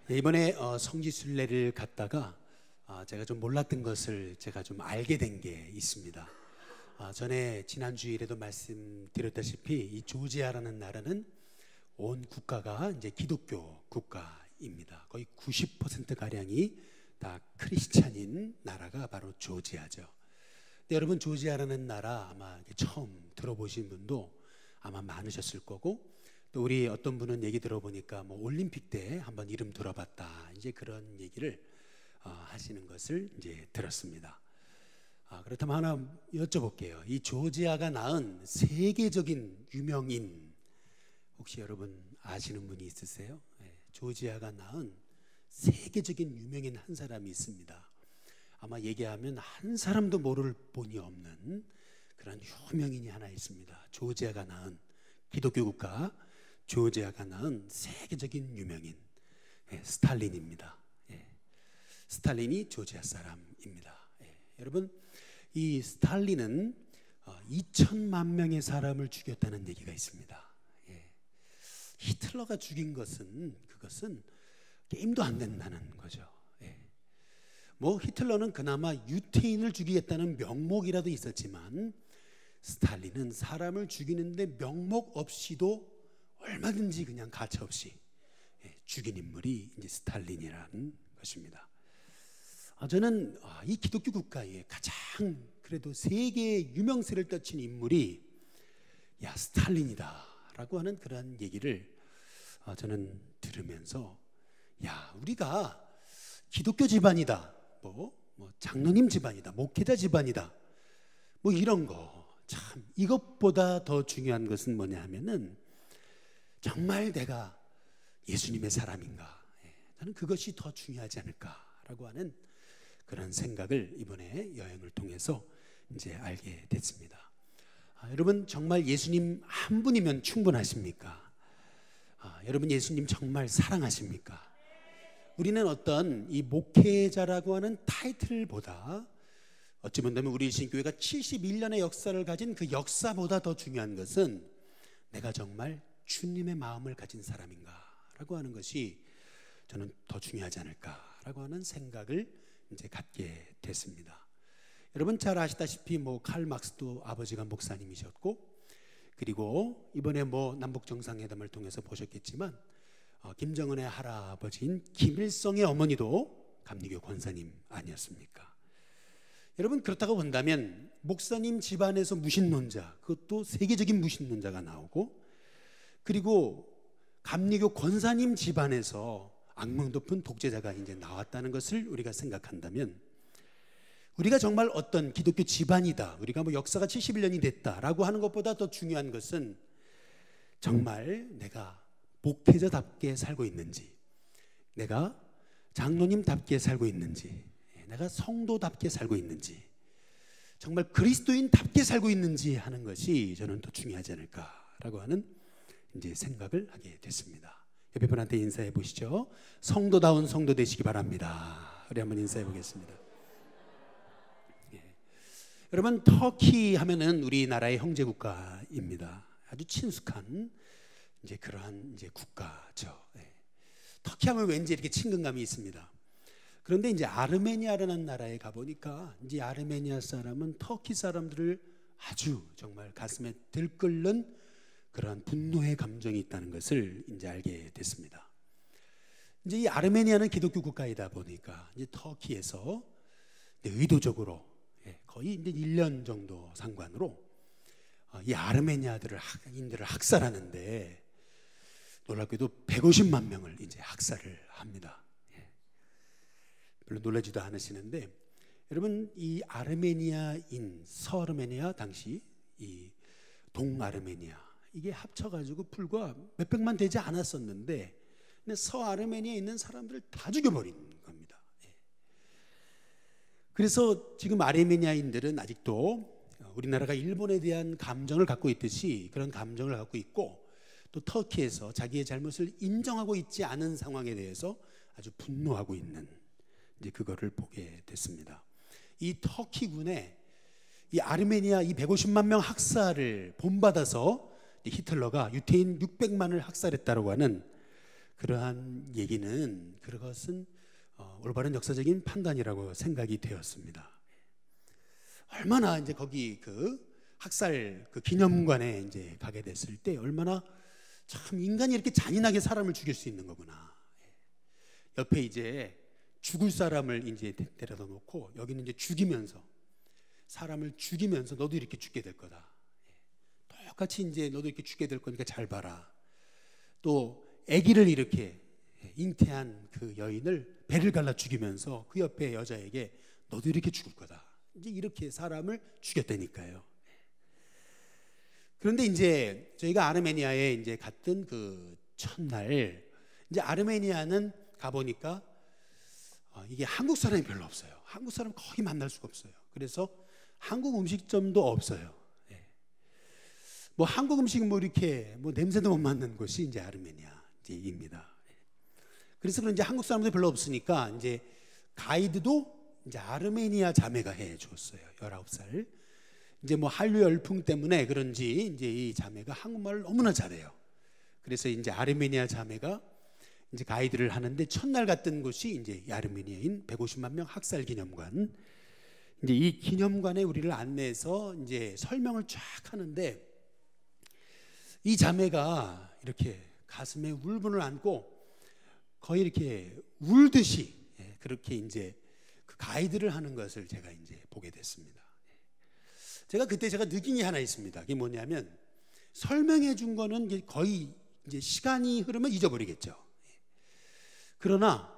이번에 성지순례를 갔다가 제가 좀 몰랐던 것을 제가 좀 알게 된 게 있습니다. 전에 지난 주일에도 말씀드렸다시피 이 조지아라는 나라는 온 국가가 이제 기독교 국가입니다. 거의 90% 가량이 다 크리스찬인 나라가 바로 조지아죠. 근데 여러분, 조지아라는 나라 아마 처음 들어보신 분도 아마 많으셨을 거고, 또 우리 어떤 분은 얘기 들어보니까 뭐 올림픽 때 한번 이름 들어봤다, 이제 그런 얘기를 하시는 것을 이제 들었습니다. 그렇다면 하나 여쭤볼게요. 이 조지아가 낳은 세계적인 유명인 혹시 여러분 아시는 분이 있으세요? 네, 조지아가 낳은 세계적인 유명인 한 사람이 있습니다. 아마 얘기하면 한 사람도 모를 분이 없는 그런 유명인이 하나 있습니다. 조지아가 낳은 기독교 국가, 조지아가 낳은 세계적인 유명인, 스탈린입니다. 스탈린이 조지아 사람입니다. 여러분, 이 스탈린은 2천만 명의 사람을 죽였다는 얘기가 있습니다. 히틀러가 죽인 것은 그것은 게임도 안 된다는 거죠. 뭐 히틀러는 그나마 유태인을 죽이겠다는 명목이라도 있었지만 스탈린은 사람을 죽이는데 명목 없이도 얼마든지 그냥 가차없이 죽인 인물이 이제 스탈린이라는 것입니다. 저는 이 기독교 국가에 가장 그래도 세계의 유명세를 떨친 인물이 스탈린이다라고 하는 그런 얘기를 저는 들으면서 우리가 기독교 집안이다, 뭐 장로님 집안이다, 목회자 집안이다, 뭐 이런 거 참 이것보다 더 중요한 것은 뭐냐 하면은 정말 내가 예수님의 사람인가, 저는 그것이 더 중요하지 않을까라고 하는 그런 생각을 이번에 여행을 통해서 이제 알게 됐습니다. 여러분, 정말 예수님 한 분이면 충분하십니까? 여러분, 예수님 정말 사랑하십니까? 우리는 어떤 이 목회자라고 하는 타이틀보다 어찌 본다면 우리 신교회가 71년의 역사를 가진 그 역사보다 더 중요한 것은 내가 정말 주님의 마음을 가진 사람인가라고 하는 것이 저는 더 중요하지 않을까라고 하는 생각을 이제 갖게 됐습니다. 여러분 잘 아시다시피 뭐 칼 막스도 아버지가 목사님이셨고, 그리고 이번에 뭐 남북 정상회담을 통해서 보셨겠지만 김정은의 할아버지인 김일성의 어머니도 감리교 권사님 아니었습니까? 여러분, 그렇다고 본다면 목사님 집안에서 무신론자, 그것도 세계적인 무신론자가 나오고, 그리고 감리교 권사님 집안에서 악명 높은 독재자가 이제 나왔다는 것을 우리가 생각한다면, 우리가 정말 어떤 기독교 집안이다, 우리가 뭐 역사가 71년이 됐다라고 하는 것보다 더 중요한 것은 정말 내가 목회자답게 살고 있는지, 내가 장로님답게 살고 있는지, 내가 성도답게 살고 있는지, 정말 그리스도인답게 살고 있는지 하는 것이 저는 더 중요하지 않을까라고 하는 이제 생각을 하게 됐습니다. 옆에 분한테 인사해 보시죠. 성도다운 성도 되시기 바랍니다. 우리 한번 인사해 보겠습니다. 여러분, 터키 하면은 우리나라의 형제 국가입니다. 아주 친숙한 이제 그러한 이제 국가죠. 터키 하면 왠지 이렇게 친근감이 있습니다. 그런데 이제 아르메니아라는 나라에 가보니까 이제 아르메니아 사람은 터키 사람들을 아주 정말 가슴에 들끓는 그러한 분노의 감정이 있다는 것을 이제 알게 됐습니다. 이제 이 아르메니아는 기독교 국가이다 보니까 이제 터키에서 의도적으로 거의 이제 1년 정도 상관으로 이 아르메니아인들을 학살하는데 놀랍게도 150만 명을 이제 학살을 합니다. 별로 놀라지도 않으시는데, 여러분, 이 아르메니아인, 서아르메니아, 당시 이 동아르메니아, 이게 합쳐가지고 불과 몇백만 되지 않았었는데 서아르메니아에 있는 사람들을 다 죽여버린 겁니다. 그래서 지금 아르메니아인들은 아직도 우리나라가 일본에 대한 감정을 갖고 있듯이 그런 감정을 갖고 있고, 또 터키에서 자기의 잘못을 인정하고 있지 않은 상황에 대해서 아주 분노하고 있는 이제 그거를 보게 됐습니다. 이 터키군의 이 아르메니아 이 150만 명 학살을 본받아서 히틀러가 유태인 600만을 학살했다고 하는 그러한 얘기는 그것은 올바른 역사적인 판단이라고 생각이 되었습니다. 얼마나 이제 거기 그 학살 그 기념관에 이제 가게 됐을 때 얼마나 참 인간이 이렇게 잔인하게 사람을 죽일 수 있는 거구나. 옆에 이제 죽을 사람을 이제 데려다 놓고 여기는 이제 죽이면서 사람을 죽이면서 너도 이렇게 죽게 될 거다. 똑같이 이제 너도 이렇게 죽게 될 거니까 잘 봐라. 또 아기를 이렇게 잉태한 그 여인을 배를 갈라 죽이면서 그 옆에 여자에게 너도 이렇게 죽을 거다. 이제 이렇게 사람을 죽였다니까요. 그런데 이제 저희가 아르메니아에 이제 갔던 그 첫날, 이제 아르메니아는 가보니까 이게 한국 사람이 별로 없어요. 한국 사람 거의 만날 수가 없어요. 그래서 한국 음식점도 없어요. 뭐 한국 음식 뭐 이렇게 뭐 냄새도 못 맡는 곳이 이제 아르메니아입니다. 그래서 그런지 한국 사람들이 별로 없으니까 이제 가이드도 이제 아르메니아 자매가 해 줬어요. 19살. 이제 뭐 한류 열풍 때문에 그런지 이제 이 자매가 한국말을 너무나 잘해요. 그래서 이제 아르메니아 자매가 이제 가이드를 하는데 첫날 갔던 곳이 이제 아르메니아인 150만 명 학살 기념관. 이제 이 기념관에 우리를 안내해서 이제 설명을 쫙 하는데 이 자매가 이렇게 가슴에 울분을 안고 거의 이렇게 울듯이 그렇게 이제 그 가이드를 하는 것을 제가 이제 보게 됐습니다. 제가 그때 느낀 게 하나 있습니다. 그게 뭐냐면 설명해 준 거는 거의 이제 시간이 흐르면 잊어버리겠죠. 그러나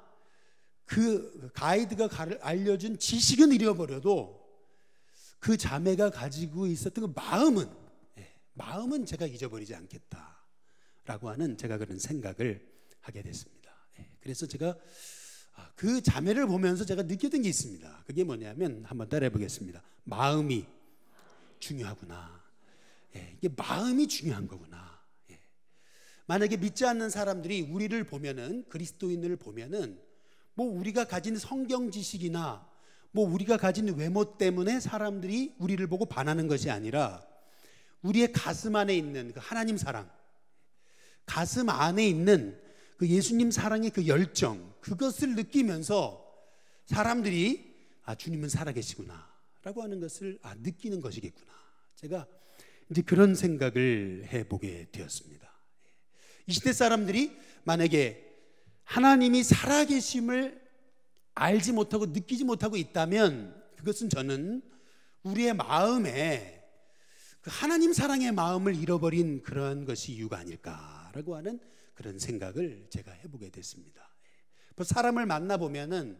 그 가이드가 알려준 지식은 잃어버려도 그 자매가 가지고 있었던 그 마음은 제가 잊어버리지 않겠다라고 하는 제가 그런 생각을 하게 됐습니다. 그래서 제가 그 자매를 보면서 제가 느꼈던 게 있습니다. 그게 뭐냐면 한번 따라해 보겠습니다. 마음이 중요하구나. 이게 마음이 중요한 거구나. 만약에 믿지 않는 사람들이 우리를 보면은, 그리스도인을 보면은 뭐 우리가 가진 성경 지식이나 뭐 우리가 가진 외모 때문에 사람들이 우리를 보고 반하는 것이 아니라 우리의 가슴 안에 있는 그 하나님 사랑, 가슴 안에 있는 그 예수님 사랑의 그 열정, 그것을 느끼면서 사람들이 주님은 살아계시구나 라고 하는 것을 느끼는 것이겠구나. 제가 이제 그런 생각을 해보게 되었습니다. 20대 사람들이 만약에 하나님이 살아계심을 알지 못하고 느끼지 못하고 있다면 그것은 저는 우리의 마음에 그 하나님 사랑의 마음을 잃어버린 그런 것이 이유가 아닐까라고 하는 그런 생각을 제가 해보게 됐습니다. 사람을 만나보면은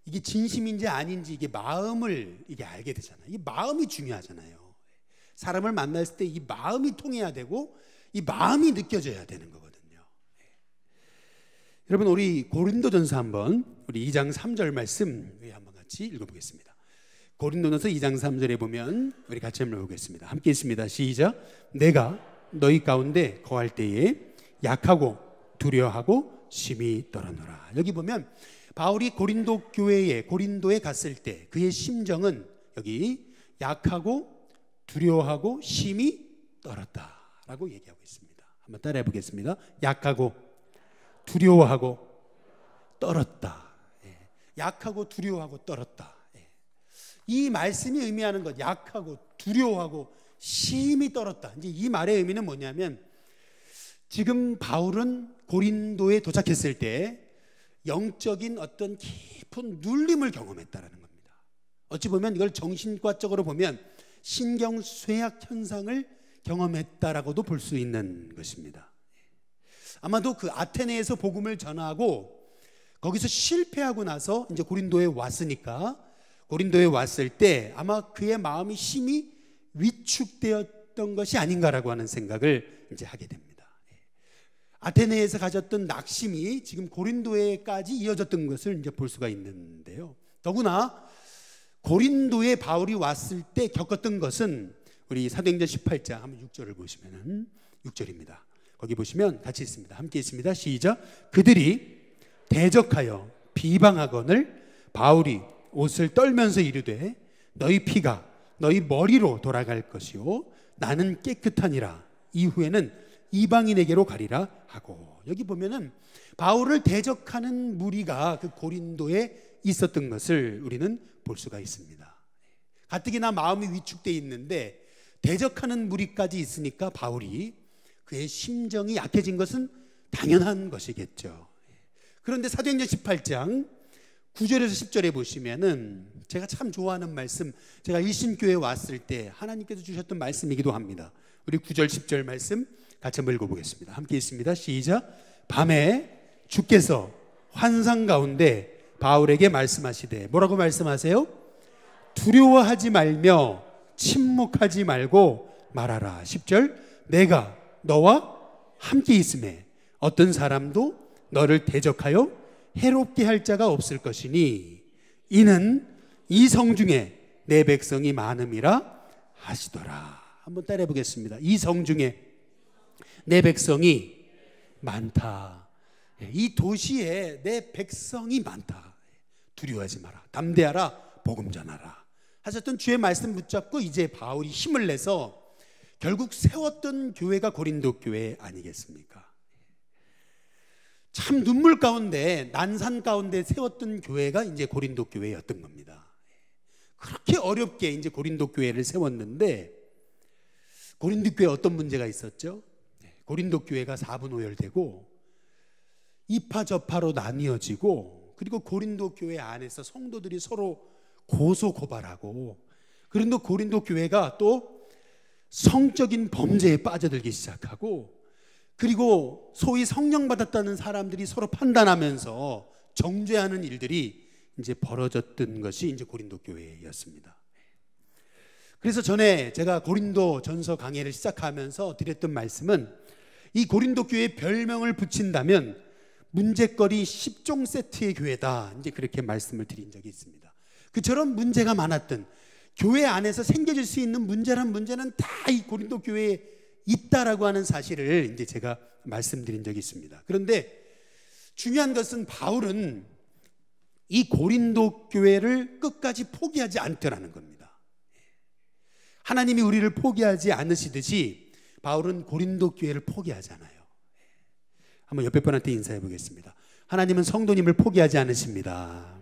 이게 진심인지 아닌지 이게 마음을 이게 알게 되잖아요. 이 마음이 중요하잖아요. 사람을 만났을 때 이 마음이 통해야 되고 이 마음이 느껴져야 되는 거거든요. 여러분, 우리 고린도전서 한번 우리 2장 3절 말씀 한번 같이 읽어보겠습니다. 고린도전서 2장 3절에 보면 우리 같이 한번 읽어보겠습니다. 함께 있습니다. 시작. 내가 너희 가운데 거할 때에 약하고 두려워하고 심히 떨었노라. 여기 보면 바울이 고린도 교회에 고린도에 갔을 때 그의 심정은 여기 약하고 두려워하고 심히 떨었다라고 얘기하고 있습니다. 한번 따라해 보겠습니다. 약하고 두려워하고 떨었다. 약하고 두려워하고 떨었다. 이 말씀이 의미하는 것, 약하고 두려워하고 심히 떨었다. 이제 이 말의 의미는 뭐냐면 지금 바울은 고린도에 도착했을 때 영적인 어떤 깊은 눌림을 경험했다라는 겁니다. 어찌 보면 이걸 정신과적으로 보면 신경쇠약 현상을 경험했다라고도 볼 수 있는 것입니다. 아마도 그 아테네에서 복음을 전하고 거기서 실패하고 나서 이제 고린도에 왔으니까 고린도에 왔을 때 아마 그의 마음이 심히 위축되었던 것이 아닌가라고 하는 생각을 이제 하게 됩니다. 아테네에서 가졌던 낙심이 지금 고린도에까지 이어졌던 것을 이제 볼 수가 있는데요. 더구나 고린도에 바울이 왔을 때 겪었던 것은 우리 사도행전 18장 한번 6절을 보시면은 6절입니다. 거기 보시면 같이 있습니다. 함께 있습니다. 시작. 그들이 대적하여 비방하거늘 바울이 옷을 떨면서 이르되 너희 피가 너희 머리로 돌아갈 것이요 나는 깨끗하니라. 이후에는 이방인에게로 가리라 하고, 여기 보면은 바울을 대적하는 무리가 그 고린도에 있었던 것을 우리는 볼 수가 있습니다. 가뜩이나 마음이 위축되어 있는데 대적하는 무리까지 있으니까 바울이 그의 심정이 약해진 것은 당연한 것이겠죠. 그런데 사도행전 18장 9절에서 10절에 보시면은 제가 참 좋아하는 말씀, 제가 일신교회에 왔을 때 하나님께서 주셨던 말씀이기도 합니다. 우리 9절 10절 말씀 같이 한번 읽어보겠습니다. 함께 있습니다. 시작. 밤에 주께서 환상 가운데 바울에게 말씀하시되, 뭐라고 말씀하세요? 두려워하지 말며 침묵하지 말고 말하라. 10절. 내가 너와 함께 있음에 어떤 사람도 너를 대적하여 해롭게 할 자가 없을 것이니 이는 이 성중에 내 백성이 많음이라 하시더라. 한번 따라해 보겠습니다. 이 성중에 내 백성이 많다. 이 도시에 내 백성이 많다. 두려워하지 마라. 담대하라. 복음 전하라. 하셨던 주의 말씀 붙잡고 이제 바울이 힘을 내서 결국 세웠던 교회가 고린도 교회 아니겠습니까? 참 눈물 가운데, 난산 가운데 세웠던 교회가 이제 고린도 교회였던 겁니다. 그렇게 어렵게 이제 고린도 교회를 세웠는데, 고린도 교회에 어떤 문제가 있었죠? 고린도 교회가 사분오열되고 이파저파로 나뉘어지고, 그리고 고린도 교회 안에서 성도들이 서로 고소고발하고, 그런데 고린도 교회가 또 성적인 범죄에 빠져들기 시작하고, 그리고 소위 성령 받았다는 사람들이 서로 판단하면서 정죄하는 일들이 이제 벌어졌던 것이 이제 고린도 교회였습니다. 그래서 전에 제가 고린도 전서 강해를 시작하면서 드렸던 말씀은, 이 고린도 교회에 별명을 붙인다면 문제거리 10종 세트의 교회다, 이제 그렇게 말씀을 드린 적이 있습니다. 그처럼 문제가 많았던 교회 안에서 생겨질 수 있는 문제란 문제는 다 이 고린도 교회에 있다라고 하는 사실을 이제 제가 말씀드린 적이 있습니다. 그런데 중요한 것은 바울은 이 고린도 교회를 끝까지 포기하지 않더라는 겁니다. 하나님이 우리를 포기하지 않으시듯이 바울은 고린도 교회를 포기하잖아요. 한번 옆에 분한테 인사해 보겠습니다. 하나님은 성도님을 포기하지 않으십니다.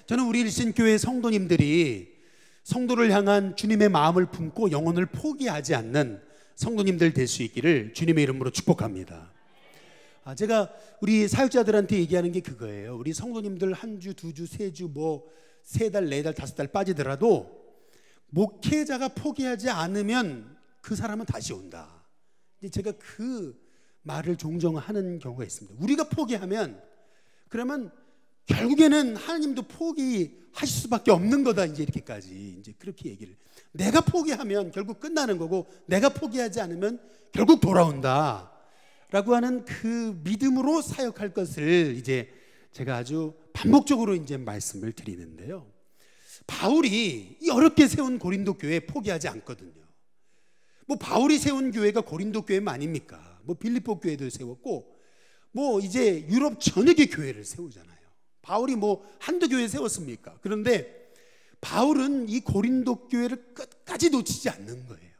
저는 우리 일신교회 성도님들이 성도를 향한 주님의 마음을 품고 영혼을 포기하지 않는 성도님들 될 수 있기를 주님의 이름으로 축복합니다. 제가 우리 사역자들한테 얘기하는 게 그거예요. 우리 성도님들 한 주, 두 주, 세 주, 뭐 세 달, 네 달, 다섯 달 빠지더라도 목회자가 포기하지 않으면 그 사람은 다시 온다. 제가 그 말을 종종 하는 경우가 있습니다. 우리가 포기하면 그러면 결국에는 하나님도 포기하실 수밖에 없는 거다. 이제 이렇게까지 이제 그렇게 얘기를. 내가 포기하면 결국 끝나는 거고, 내가 포기하지 않으면 결국 돌아온다. 라고 하는 그 믿음으로 사역할 것을 이제 제가 아주 반복적으로 이제 말씀을 드리는데요. 바울이 이 어렵게 세운 고린도 교회 포기하지 않거든요. 뭐 바울이 세운 교회가 고린도 교회만 아닙니까? 뭐 빌립보 교회도 세웠고, 뭐 이제 유럽 전역의 교회를 세우잖아요. 바울이 뭐 한두 교회 세웠습니까? 그런데 바울은 이 고린도 교회를 끝까지 놓치지 않는 거예요.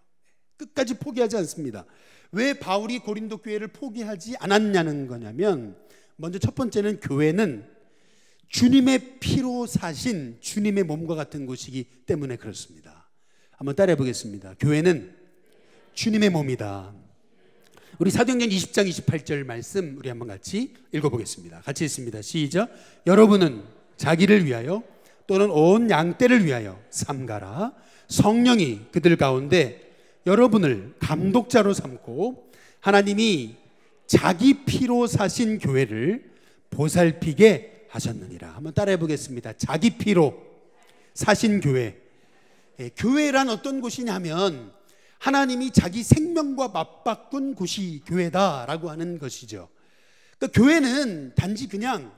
끝까지 포기하지 않습니다. 왜 바울이 고린도 교회를 포기하지 않았냐는 거냐면, 먼저 첫 번째는 교회는 주님의 피로 사신 주님의 몸과 같은 곳이기 때문에 그렇습니다. 한번 따라해 보겠습니다. 교회는 주님의 몸이다. 우리 사도행전 20장 28절 말씀 우리 한번 같이 읽어보겠습니다. 같이 읽습니다. 시작. 여러분은 자기를 위하여 또는 온 양떼를 위하여 삼가라. 성령이 그들 가운데 여러분을 감독자로 삼고 하나님이 자기 피로 사신 교회를 보살피게 하셨느니라. 한번 따라해 보겠습니다. 자기 피로 사신 교회. 교회란 어떤 곳이냐면 하나님이 자기 생명과 맞바꾼 곳이 교회다라고 하는 것이죠. 그러니까 교회는 단지 그냥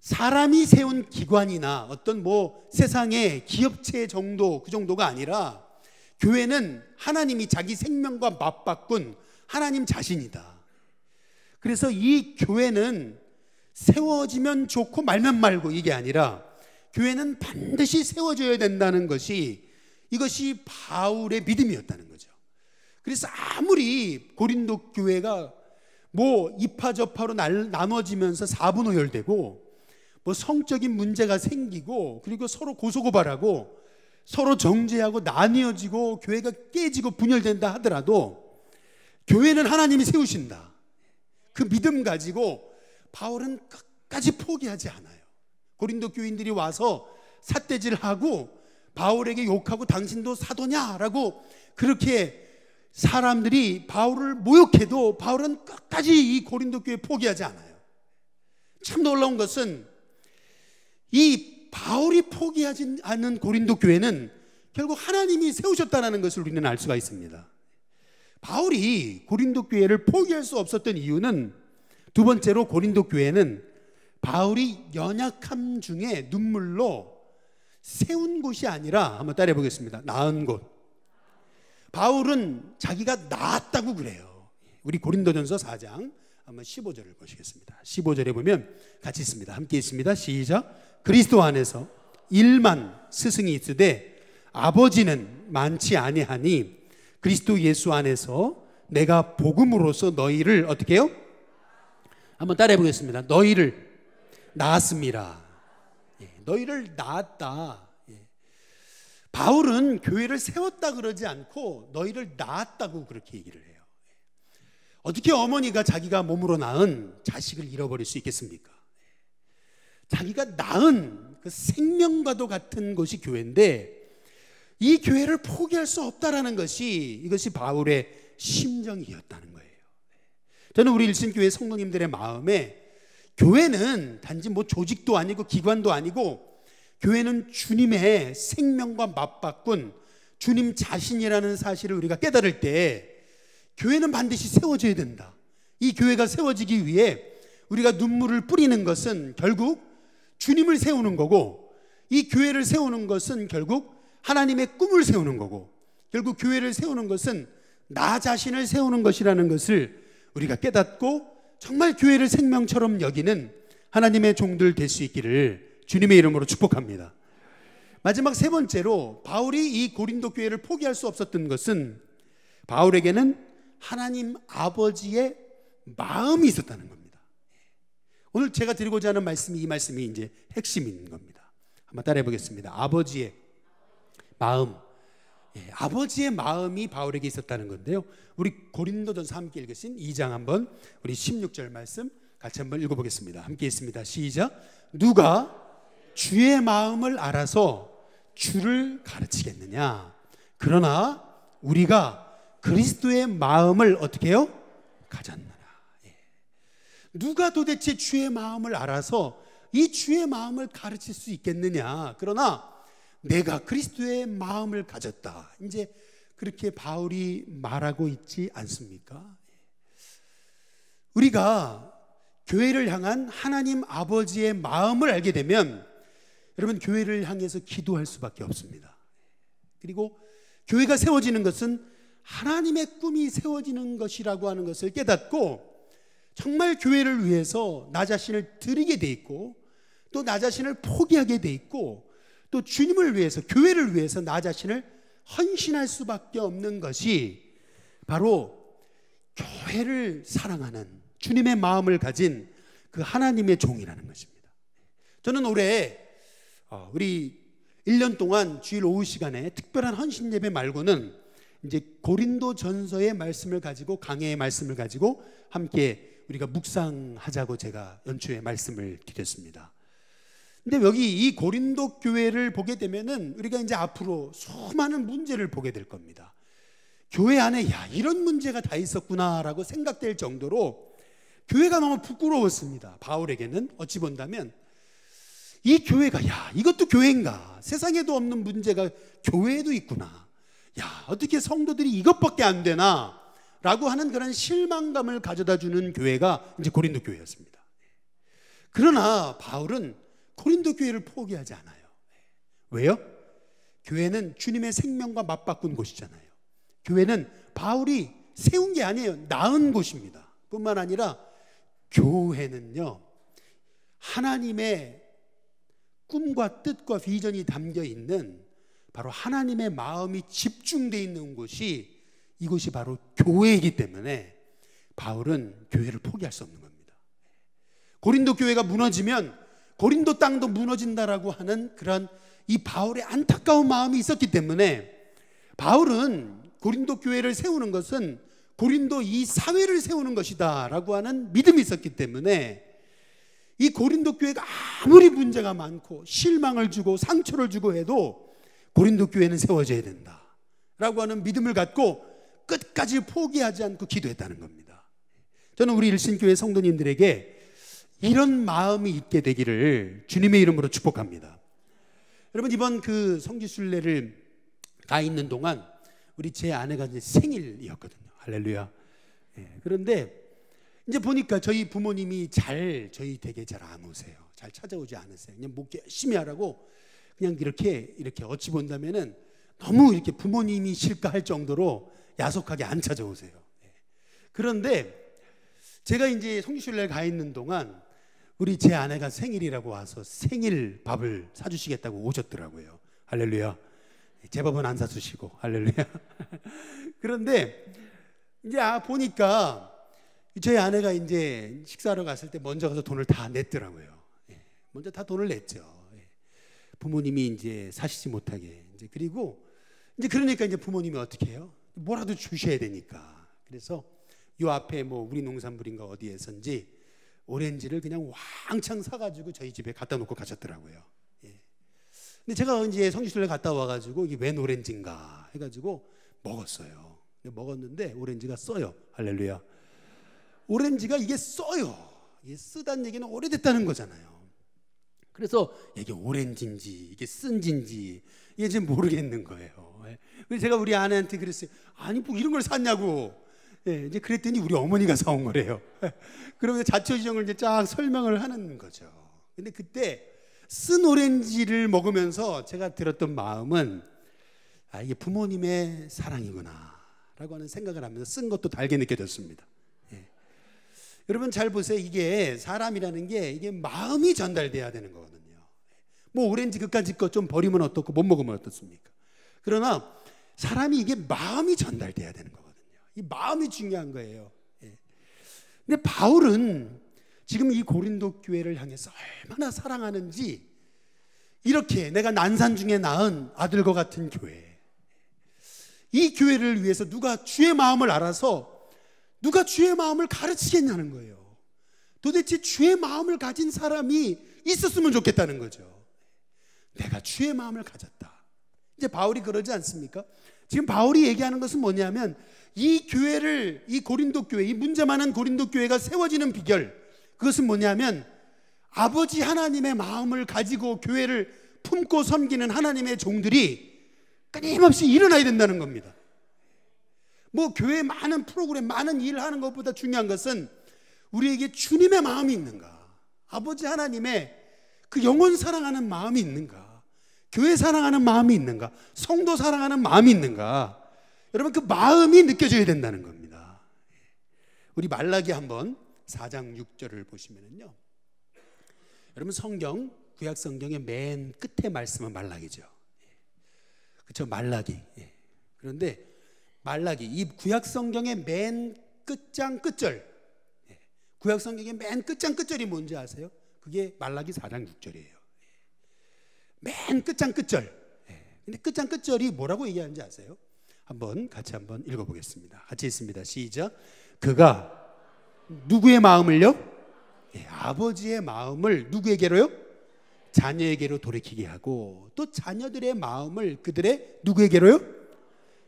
사람이 세운 기관이나 어떤 뭐 세상의 기업체 정도, 그 정도가 아니라 교회는 하나님이 자기 생명과 맞바꾼 하나님 자신이다. 그래서 이 교회는 세워지면 좋고 말면 말고 이게 아니라 교회는 반드시 세워져야 된다는 것이, 이것이 바울의 믿음이었다는 거죠. 그래서 아무리 고린도 교회가 뭐 이파저파로 나눠지면서 사분오열되고 뭐 성적인 문제가 생기고 그리고 서로 고소고발하고 서로 정죄하고 나뉘어지고 교회가 깨지고 분열된다 하더라도 교회는 하나님이 세우신다. 그 믿음 가지고 바울은 끝까지 포기하지 않아요. 고린도 교인들이 와서 삿대질하고 바울에게 욕하고 당신도 사도냐라고 그렇게 사람들이 바울을 모욕해도 바울은 끝까지 이 고린도 교회 포기하지 않아요. 참 놀라운 것은 이 바울이 포기하지 않는 고린도 교회는 결국 하나님이 세우셨다는 것을 우리는 알 수가 있습니다. 바울이 고린도 교회를 포기할 수 없었던 이유는 두 번째로 고린도 교회는 바울이 연약함 중에 눈물로 세운 곳이 아니라 한번 따라해 보겠습니다. 나은 곳. 바울은 자기가 나았다고 그래요. 우리 고린도전서 4장 한번 15절을 보시겠습니다. 15절에 보면 같이 있습니다. 함께 있습니다. 시작. 그리스도 안에서 1만 스승이 있으되 아버지는 많지 아니하니 그리스도 예수 안에서 내가 복음으로써 너희를 어떻게 해요? 한번 따라해 보겠습니다. 너희를 낳았습니다. 너희를 낳았다. 바울은 교회를 세웠다 그러지 않고 너희를 낳았다고 그렇게 얘기를 해요. 어떻게 어머니가 자기가 몸으로 낳은 자식을 잃어버릴 수 있겠습니까? 자기가 낳은 그 생명과도 같은 것이 교회인데 이 교회를 포기할 수 없다라는 것이 이것이 바울의 심정이었다는 거예요. 저는 우리 일신교회 성도님들의 마음에 교회는 단지 뭐 조직도 아니고 기관도 아니고 교회는 주님의 생명과 맞바꾼 주님 자신이라는 사실을 우리가 깨달을 때 교회는 반드시 세워져야 된다. 이 교회가 세워지기 위해 우리가 눈물을 뿌리는 것은 결국 주님을 세우는 거고 이 교회를 세우는 것은 결국 하나님의 꿈을 세우는 거고 결국 교회를 세우는 것은 나 자신을 세우는 것이라는 것을 우리가 깨닫고 정말 교회를 생명처럼 여기는 하나님의 종들 될 수 있기를 주님의 이름으로 축복합니다. 마지막 세 번째로 바울이 이 고린도 교회를 포기할 수 없었던 것은 바울에게는 하나님 아버지의 마음이 있었다는 겁니다. 오늘 제가 드리고자 하는 말씀이 이 말씀이 이제 핵심인 겁니다. 한번 따라해 보겠습니다. 아버지의 마음. 아버지의 마음이 바울에게 있었다는 건데요. 우리 고린도전서 함께 읽으신 2장 한번 우리 16절 말씀 같이 한번 읽어보겠습니다. 함께 있습니다. 시작. 누가 주의 마음을 알아서 주를 가르치겠느냐? 그러나 우리가 그리스도의 마음을 어떻게 해요? 가졌느라. 누가 도대체 주의 마음을 알아서 이 주의 마음을 가르칠 수 있겠느냐? 그러나 내가 그리스도의 마음을 가졌다. 이제 그렇게 바울이 말하고 있지 않습니까? 우리가 교회를 향한 하나님 아버지의 마음을 알게 되면 여러분 교회를 향해서 기도할 수밖에 없습니다. 그리고 교회가 세워지는 것은 하나님의 꿈이 세워지는 것이라고 하는 것을 깨닫고 정말 교회를 위해서 나 자신을 드리게 돼 있고 또 나 자신을 포기하게 돼 있고 또 주님을 위해서 교회를 위해서 나 자신을 헌신할 수밖에 없는 것이 바로 교회를 사랑하는 주님의 마음을 가진 그 하나님의 종이라는 것입니다. 저는 올해 우리 1년 동안 주일 오후 시간에 특별한 헌신 예배 말고는 이제 고린도 전서의 말씀을 가지고 강해의 말씀을 가지고 함께 우리가 묵상하자고 제가 연초에 말씀을 드렸습니다. 근데 여기 이 고린도 교회를 보게 되면은 우리가 이제 앞으로 수많은 문제를 보게 될 겁니다. 교회 안에 야 이런 문제가 다 있었구나라고 생각될 정도로 교회가 너무 부끄러웠습니다. 바울에게는 어찌 본다면 이 교회가 야 이것도 교회인가? 세상에도 없는 문제가 교회에도 있구나. 야 어떻게 성도들이 이것밖에 안 되나? 라고 하는 그런 실망감을 가져다 주는 교회가 이제 고린도 교회였습니다. 그러나 바울은 고린도 교회를 포기하지 않아요. 왜요? 교회는 주님의 생명과 맞바꾼 곳이잖아요. 교회는 바울이 세운 게 아니에요. 낳은 곳입니다. 뿐만 아니라 교회는요 하나님의 꿈과 뜻과 비전이 담겨 있는 바로 하나님의 마음이 집중되어 있는 곳이 이곳이 바로 교회이기 때문에 바울은 교회를 포기할 수 없는 겁니다. 고린도 교회가 무너지면 고린도 땅도 무너진다라고 하는 그런 이 바울의 안타까운 마음이 있었기 때문에 바울은 고린도 교회를 세우는 것은 고린도 이 사회를 세우는 것이다 라고 하는 믿음이 있었기 때문에 이 고린도 교회가 아무리 문제가 많고 실망을 주고 상처를 주고 해도 고린도 교회는 세워져야 된다 라고 하는 믿음을 갖고 끝까지 포기하지 않고 기도했다는 겁니다. 저는 우리 일신교회 성도님들에게 이런 마음이 있게 되기를 주님의 이름으로 축복합니다. 여러분, 이번 그 성지순례를 가 있는 동안 우리 제 아내가 이제 생일이었거든요. 할렐루야. 그런데 이제 보니까 저희 부모님이 저희 댁에 잘 안 오세요. 잘 찾아오지 않으세요. 그냥 목회 열심히 하라고 그냥 이렇게 어찌 본다면은 너무 이렇게 부모님이 실까 할 정도로 야속하게 안 찾아오세요. 그런데 제가 이제 성지순례를 가 있는 동안 우리 제 아내가 생일이라고 와서 생일 밥을 사주시겠다고 오셨더라고요. 할렐루야. 제 밥은 안 사주시고, 할렐루야. 그런데 이제 보니까 저희 아내가 이제 식사하러 갔을 때 먼저 가서 돈을 다 냈더라고요. 먼저 다 돈을 냈죠. 부모님이 이제 사시지 못하게. 이제 그리고 이제 그러니까 이제 부모님이 어떻게 해요? 뭐라도 주셔야 되니까. 그래서 요 앞에 뭐 우리 농산물인가 어디에선지 오렌지를 그냥 왕창 사가지고 저희 집에 갖다 놓고 가셨더라고요. 근데 제가 이제 성지순례 갔다 와가지고 이게 웬 오렌지인가 해가지고 먹었어요. 먹었는데 오렌지가 써요. 할렐루야. 오렌지가 이게 써요. 이게 쓰다는 얘기는 오래됐다는 거잖아요. 그래서 이게 오렌지인지 이게 쓴지인지 이게 지금 모르겠는 거예요. 그래서 제가 우리 아내한테 그랬어요. 아니 뭐 이런 걸 샀냐고. 이제 그랬더니 우리 어머니가 사온 거래요. 그러면 자초지종을 이제 쫙 설명을 하는 거죠. 근데 그때 쓴 오렌지를 먹으면서 제가 들었던 마음은 이게 부모님의 사랑이구나 라고 하는 생각을 하면서 쓴 것도 달게 느껴졌습니다. 여러분 잘 보세요. 이게 사람이라는 게 이게 마음이 전달돼야 되는 거거든요. 뭐 오렌지 그까짓 거 좀 버리면 어떻고 못 먹으면 어떻습니까? 그러나 사람이 이게 마음이 전달돼야 되는 거거든요. 이 마음이 중요한 거예요. 근데 바울은 지금 이 고린도 교회를 향해서 얼마나 사랑하는지 이렇게 내가 난산 중에 낳은 아들과 같은 교회, 이 교회를 위해서 누가 주의 마음을 알아서 누가 주의 마음을 가르치겠냐는 거예요. 도대체 주의 마음을 가진 사람이 있었으면 좋겠다는 거죠. 내가 주의 마음을 가졌다. 이제 바울이 그러지 않습니까? 지금 바울이 얘기하는 것은 뭐냐면 이 교회를, 이 고린도 교회, 이 문제 많은 고린도 교회가 세워지는 비결, 그것은 뭐냐면 아버지 하나님의 마음을 가지고 교회를 품고 섬기는 하나님의 종들이 끊임없이 일어나야 된다는 겁니다. 뭐 교회 많은 프로그램, 많은 일을 하는 것보다 중요한 것은 우리에게 주님의 마음이 있는가, 아버지 하나님의 그 영혼 사랑하는 마음이 있는가, 교회 사랑하는 마음이 있는가, 성도 사랑하는 마음이 있는가. 여러분 그 마음이 느껴져야 된다는 겁니다. 우리 말라기 한번 4장 6절을 보시면은요, 여러분 성경, 구약 성경의 맨 끝에 말씀은 말라기죠. 그렇죠, 말라기. 그런데 말라기, 이 구약 성경의 맨 끝장 끝절, 구약 성경의 맨 끝장 끝절이 뭔지 아세요? 그게 말라기 4장 6절이에요. 맨 끝장 끝절. 근데 끝장 끝절이 뭐라고 얘기하는지 아세요? 같이 한번 읽어보겠습니다. 같이 있습니다. 시작. 그가 누구의 마음을요? 아버지의 마음을 누구에게로요? 자녀에게로 돌이키게 하고, 또 자녀들의 마음을 그들의 누구에게로요?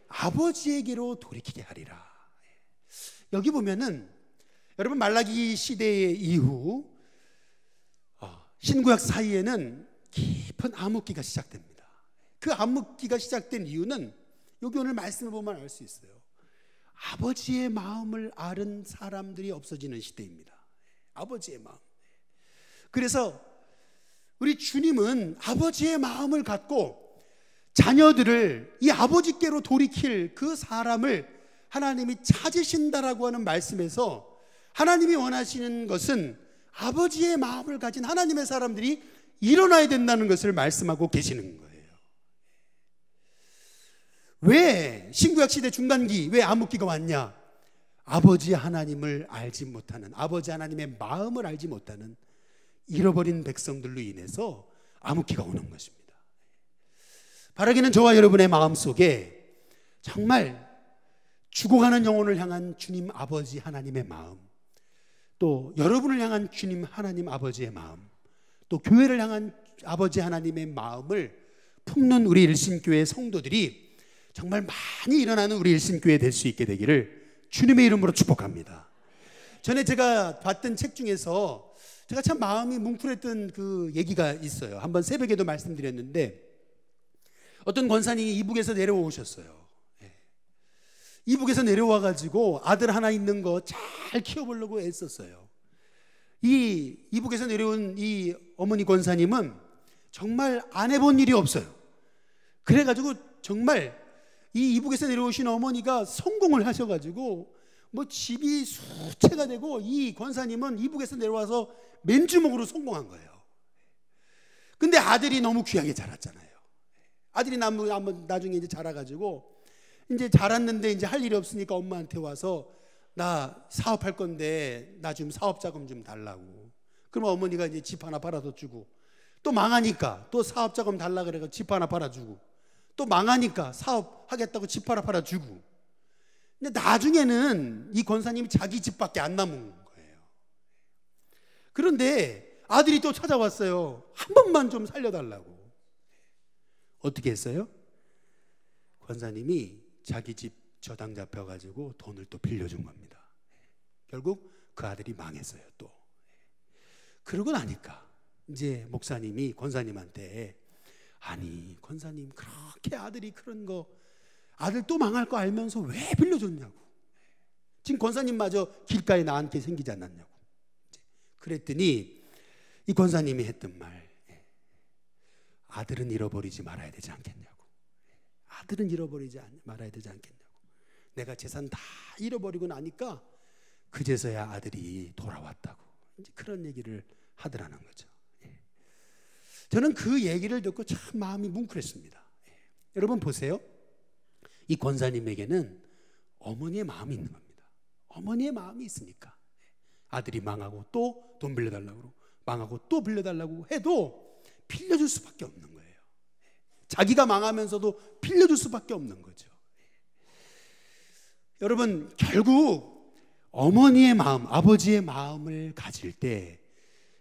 아버지에게로 돌이키게 하리라. 여기 보면은 여러분 말라기 시대 이후 신구약 사이에는 깊은 암흑기가 시작됩니다. 그 암흑기가 시작된 이유는 여기 오늘 말씀을 보면 알 수 있어요. 아버지의 마음을 아는 사람들이 없어지는 시대입니다. 아버지의 마음. 그래서 우리 주님은 아버지의 마음을 갖고 자녀들을 이 아버지께로 돌이킬 그 사람을 하나님이 찾으신다라고 하는 말씀에서 하나님이 원하시는 것은 아버지의 마음을 가진 하나님의 사람들이 일어나야 된다는 것을 말씀하고 계시는 거예요. 왜 신구약 시대 중간기, 왜 암흑기가 왔냐? 아버지 하나님을 알지 못하는, 아버지 하나님의 마음을 알지 못하는 잃어버린 백성들로 인해서 암흑기가 오는 것입니다. 바라기는 저와 여러분의 마음속에 정말 죽어가는 영혼을 향한 주님 아버지 하나님의 마음, 또 여러분을 향한 주님 하나님 아버지의 마음, 또 교회를 향한 아버지 하나님의 마음을 품는 우리 일신교회 성도들이 정말 많이 일어나는 우리 일신교회 될 수 있게 되기를 주님의 이름으로 축복합니다. 전에 제가 봤던 책 중에서 제가 참 마음이 뭉클했던 그 얘기가 있어요. 한번 새벽에도 말씀드렸는데, 어떤 권사님이 이북에서 내려오셨어요. 이북에서 내려와 가지고 아들 하나 있는 거 잘 키워보려고 애썼어요. 이 이북에서 내려온 이 어머니 권사님은 정말 안 해본 일이 없어요. 그래가지고 정말 이 이북에서 내려오신 어머니가 성공을 하셔가지고 뭐 집이 수채가 되고, 이 권사님은 이북에서 내려와서 맨주먹으로 성공한 거예요. 근데 아들이 너무 귀하게 자랐잖아요. 아들이 나중에 이제 자라가지고 이제 자랐는데 이제 할 일이 없으니까 엄마한테 와서 나 사업할 건데 나 좀 사업 자금 좀 달라고. 그러면 어머니가 이제 집 하나 팔아서 주고, 또 망하니까 또 사업 자금 달라 그래서 집 하나 팔아주고, 또 망하니까 사업하겠다고 집 하나 팔아주고. 근데 나중에는 이 권사님이 자기 집밖에 안 남은 거예요. 그런데 아들이 또 찾아왔어요. 한 번만 좀 살려달라고. 어떻게 했어요? 권사님이 자기 집 저당 잡혀가지고 돈을 또 빌려준 겁니다. 결국 그 아들이 망했어요. 또 그러고 나니까 이제 목사님이 권사님한테, 아니 권사님, 그렇게 아들이 그런 거, 아들 또 망할 거 알면서 왜 빌려줬냐고. 지금 권사님마저 길가에 나앉게 생기지 않았냐고. 그랬더니 이 권사님이 했던 말, 아들은 잃어버리지 말아야 되지 않겠냐고. 아들은 잃어버리지 말아야 되지 않겠냐고. 내가 재산 다 잃어버리고 나니까 그제서야 아들이 돌아왔다고. 이제 그런 얘기를 하더라는 거죠. 저는 그 얘기를 듣고 참 마음이 뭉클했습니다. 여러분 보세요. 이 권사님에게는 어머니의 마음이 있는 겁니다. 어머니의 마음이 있으니까 아들이 망하고 또 돈 빌려달라고 그러고, 망하고 또 빌려달라고 해도 빌려줄 수밖에 없는 거예요. 자기가 망하면서도 빌려줄 수밖에 없는 거죠. 여러분, 결국 어머니의 마음, 아버지의 마음을 가질 때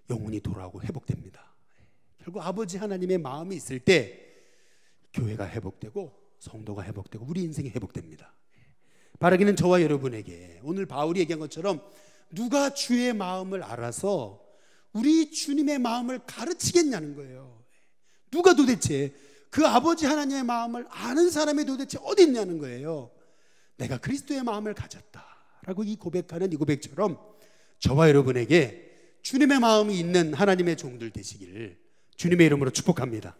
영혼이 돌아오고 회복됩니다. 결국 아버지 하나님의 마음이 있을 때 교회가 회복되고 성도가 회복되고 우리 인생이 회복됩니다. 바라기는 저와 여러분에게 오늘 바울이 얘기한 것처럼 누가 주의 마음을 알아서 우리 주님의 마음을 가르치겠냐는 거예요. 누가 도대체 그 아버지 하나님의 마음을 아는 사람이 도대체 어디 있냐는 거예요. 내가 그리스도의 마음을 가졌다라고 이 고백하는 이 고백처럼 저와 여러분에게 주님의 마음이 있는 하나님의 종들 되시기를 주님의 이름으로 축복합니다.